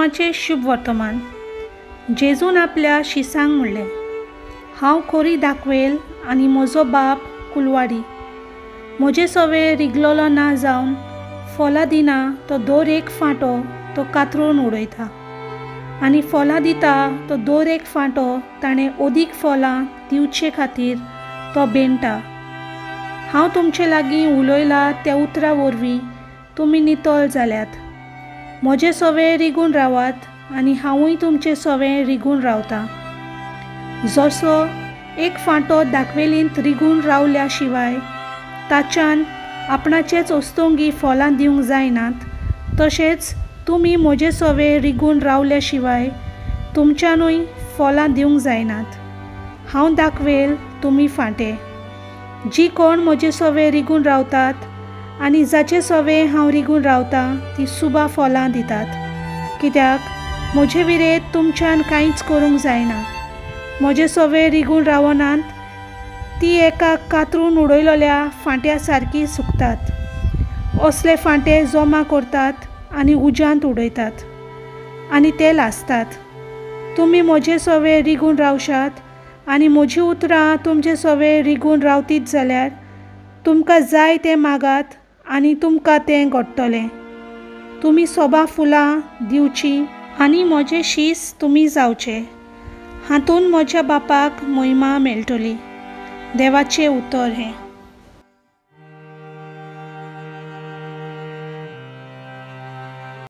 देवाचें शुभ वर्तमान। जेजून आपल्या शिसांक म्हणलें, हांव खोरी दाखवेल आनी म्हजो बाप कुलवाडी। म्हजे सवे रिगलोलो ना जावन फॉलां दिना तो दर एक फांटो तो कातरून उडयता, आनी फॉलां दिता तो दर एक फांटो ताणें ओदीक फॉलां दिवचे खातीर तो भेंडटा। हांव तुमचे लागीं उलयलां त्या उतरां वरवीं तुमी नितळ जाल्यात। म्हजे सवे रिगून रावात आनी हांवूय तुमचे सवे रिगून रावतां। जसो एक फांटो दाखवेलींत रिगून रावल्या शिवाय ताच्यान आपणाचेच ओस्तोंगी फॉलां दिवंक जायनात, तशेंच तुमी म्हजे सवे रिगून रावल्या शिवाय तुमच्यानूय फॉलां दिवंक जायनात। हांव दाखवेल, तुमी फांटे। जी कोण म्हजे सवे रिगून रावतात आनी जाचे सवे हांव रिगून रावतां ती सुबां फॉलां दितात, कित्याक म्हजे विरेंत तुमच्यान कांयच करूंक जायना। म्हजे सवे रिगून रावनात ती एका कातरून उडयलोल्या फांट्या सारकी सुकतात। असले फांटे जमा करतात आनी उज्यांत उडयतात आनी ते लासतात। तुमी म्हजे सवे रिगून रावशात आनी म्हजी उतरां तुमचे सवे रिगून रावतीत जाल्यार तुमकां जाय तें मागात आनी तुमकां तें घडटलें। तुमी सोबां फुलां दिवची आनी म्हजे शीस तुमी जावचे। हातून म्हज्या बापाक महिमा मेळटली। देवाचें उतर हें।